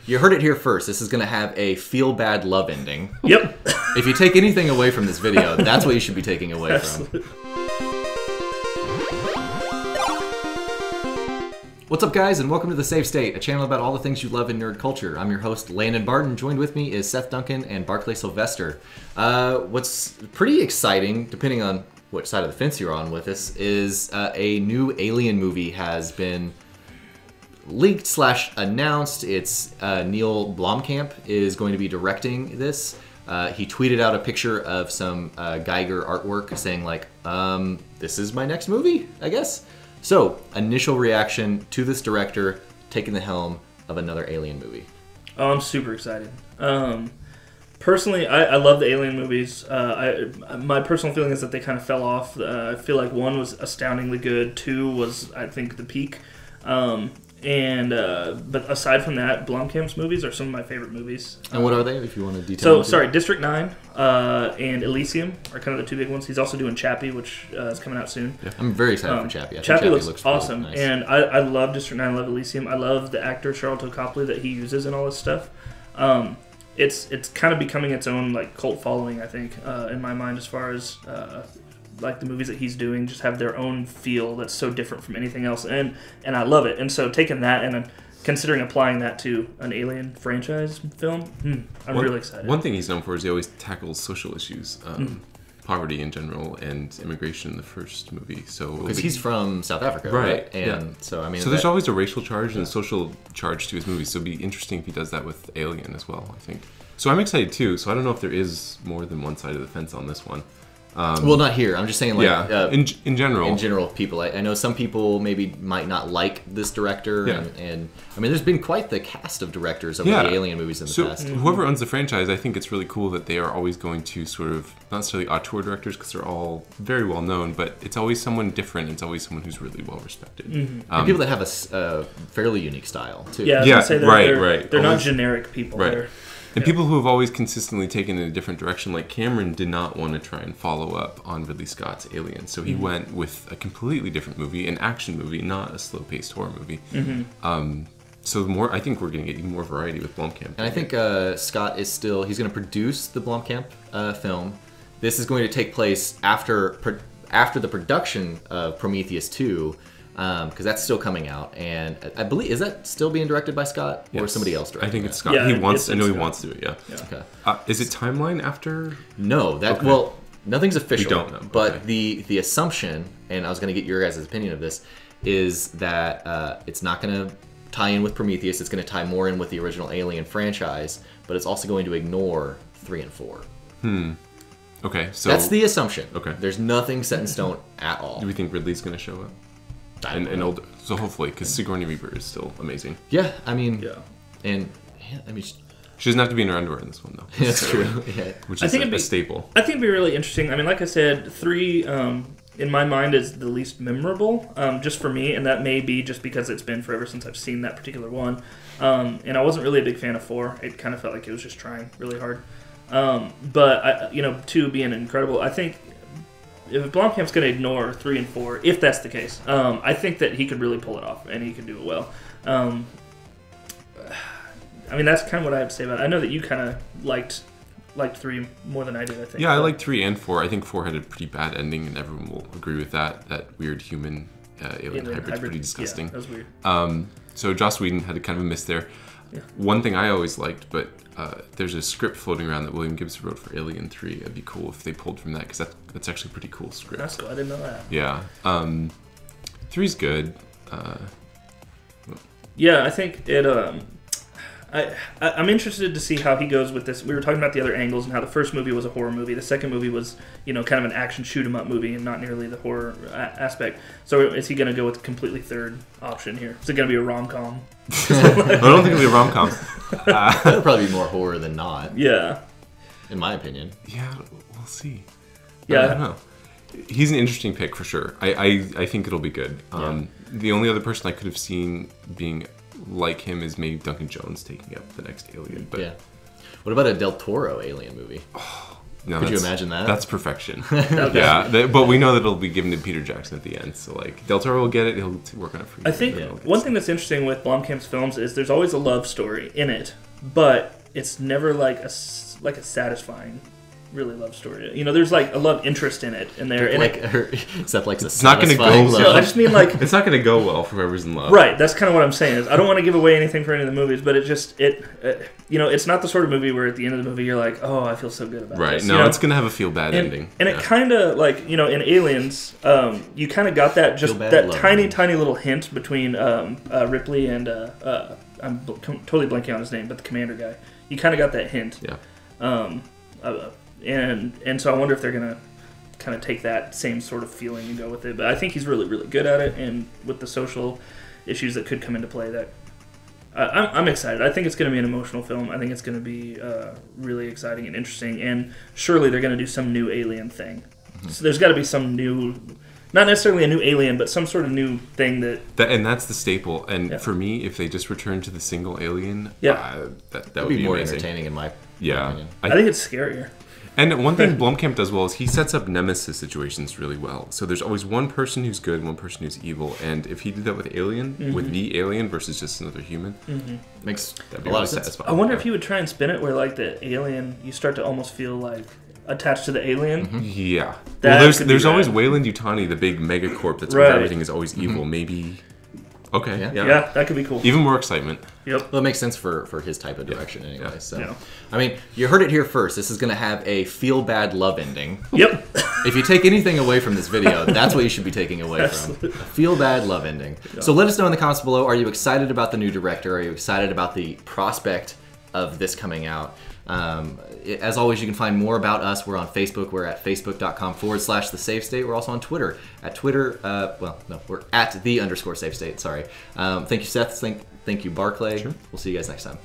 You heard it here first. This is going to have a feel-bad love ending. Yep. If you take anything away from this video, that's what you should be taking away from. What's up, guys, and welcome to the SaveState, a channel about all the things you love in nerd culture. I'm your host, Landon Barton. Joined with me is Seth Duncan and Barclay Sylvester. What's pretty exciting, depending on which side of the fence you're on with this, is a new Alien movie has been leaked / announced. It's Neill Blomkamp is going to be directing this. He tweeted out a picture of some Geiger artwork saying like, this is my next movie, I guess. So, initial reaction to this director taking the helm of another Alien movie. Oh, I'm super excited. Personally, I love the Alien movies. My personal feeling is that they kind of fell off. I feel like 1 was astoundingly good. 2 was, I think, the peak. But aside from that, Blomkamp's movies are some of my favorite movies. And what are they, if you want to detail? So, District 9 and Elysium are kind of the two big ones. He's also doing Chappie, which is coming out soon. Yeah, I'm very excited for Chappie. Chappie looks awesome, really nice. And I love District 9, I love Elysium. I love the actor Charlton Copley that he uses in all this stuff. It's kind of becoming its own like cult following, I think, in my mind, as far as like the movies that he's doing just have their own feel that's so different from anything else, and I love it. And so taking that and considering applying that to an Alien franchise film, I'm really excited. One thing he's known for is he always tackles social issues, poverty in general, and immigration in the first movie. So because he's from South Africa, right? And so I mean, so there's always a racial charge and a social charge to his movies. So it'd be interesting if he does that with Alien as well, I think. So I'm excited too. So I don't know if there is more than one side of the fence on this one. Well, not here. I'm just saying, like, in general. In general, people. I know some people maybe might not like this director, and I mean, there's been quite the cast of directors over the Alien movies in the past. Whoever owns the franchise, I think it's really cool that they are always going to sort of, not necessarily auteur directors, because they're all very well known, but it's always someone different. It's always someone who's really well respected. And people that have a fairly unique style too. Yeah, I was gonna say right. They're not generic people. Right. And people who have always consistently taken in a different direction, like Cameron did not want to try and follow up on Ridley Scott's Alien, so he went with a completely different movie, an action movie, not a slow-paced horror movie. So I think we're going to get even more variety with Blomkamp. And I think Scott is still, he's going to produce the Blomkamp film. This is going to take place after the production of Prometheus 2, because that's still coming out, and I believe, is that still being directed by Scott or somebody else directing? I think it's Scott. Yeah, he wants. I know he Scott. wants to do it. Yeah. Okay. Is it timeline after? No, well, nothing's official. We don't know. But the assumption, and I was going to get your guys' opinion of this, is that it's not going to tie in with Prometheus. It's going to tie more in with the original Alien franchise, but it's also going to ignore 3 and 4. Okay, so that's the assumption. Okay. There's nothing set in stone at all. Do we think Ridley's going to show up? So hopefully, because Sigourney Weaver is still amazing. Yeah, I mean, and I mean, she doesn't have to be in her underwear in this one, though. That's true. Yeah. Which is a staple. I think it'd be really interesting. I mean, like I said, 3 in my mind is the least memorable, just for me, and that may be just because it's been forever since I've seen that particular one. And I wasn't really a big fan of 4. It kind of felt like it was just trying really hard. But 2 being incredible, I think. If Blomkamp's going to ignore 3 and 4, if that's the case, I think that he could really pull it off, and he could do it well. I mean, that's kind of what I have to say about it. I know that you kind of liked 3 more than I did, I think. Yeah, I liked 3 and 4. I think 4 had a pretty bad ending, and everyone will agree with that. That weird human alien hybrid's pretty disgusting. Yeah, that was weird. So Joss Whedon had a kind of a miss there. Yeah. One thing I always liked, but there's a script floating around that William Gibbs wrote for Alien 3. It'd be cool if they pulled from that, because that's actually a pretty cool script. That's cool. I didn't know that. Yeah. 3's good. Yeah, I think it. I'm interested to see how he goes with this. We were talking about the other angles and how the first movie was a horror movie. The second movie was, kind of an action shoot-'em-up movie and not nearly the horror aspect. So is he going to go with a completely third option here? Is it going to be a rom-com? I don't think it'll be a rom-com. That'll probably be more horror than not. Yeah. In my opinion. Yeah, we'll see. Yeah. I don't know. He's an interesting pick for sure. I think it'll be good. The only other person I could have seen being like him is maybe Duncan Jones taking up the next Alien. But yeah. What about a Del Toro Alien movie? Oh, No, Could you imagine that? That's perfection. But we know that it'll be given to Peter Jackson at the end. So like Del Toro will get it. He'll work on it for you. I think one thing that's interesting with Blomkamp's films is there's always a love story in it, but it's never like a satisfying. Really love story. You know, there's like a love interest in it, and there like Seth likes a it's not going to go well. No, I just mean like it's not going to go well for whoever's in love. Right. That's kind of what I'm saying. Is I don't want to give away anything for any of the movies, but it's not the sort of movie where at the end of the movie you're like, oh, I feel so good about right. this. No, it's going to have a feel bad ending. And it kind of like in Aliens, you kind of got that tiny little hint between Ripley and I'm totally blanking on his name, but the commander guy. You kind of got that hint. Yeah. And so I wonder if they're gonna kind of take that same sort of feeling and go with it. But I think he's really, really good at it, and with the social issues that could come into play, that I'm excited. I think it's going to be an emotional film. I think it's going to be really exciting and interesting. And surely they're going to do some new Alien thing. Mm-hmm. So there's got to be some new, not necessarily a new Alien, but some sort of new thing and that's the staple. And for me, if they just return to the single Alien, that would be more amazing. Entertaining in my opinion. I think it's scarier. And one thing Blomkamp does well is he sets up nemesis situations really well. So there's always one person who's good, one person who's evil. And if he did that with Alien, with the Alien versus just another human, makes a lot of sense. I wonder if he would try and spin it where like the alien, you start to almost feel like attached to the alien. Mm-hmm. Yeah. Well, there's always Weyland-Yutani, the big megacorp that's where everything is always evil. Maybe. Okay. Yeah, that could be cool. Even more excitement. Yep. Well, it makes sense for his type of direction anyway. So, I mean, you heard it here first. This is going to have a feel-bad love ending. Yep. If you take anything away from this video, that's what you should be taking away from. A feel-bad love ending. Yeah. So let us know in the comments below, are you excited about the new director? Are you excited about the prospect of this coming out? As always, you can find more about us. We're on Facebook. We're at facebook.com/thesavestate. We're also on Twitter at Twitter. We're at _SaveState. Sorry. Thank you, Seth. Thank you, Barclay. Sure. We'll see you guys next time.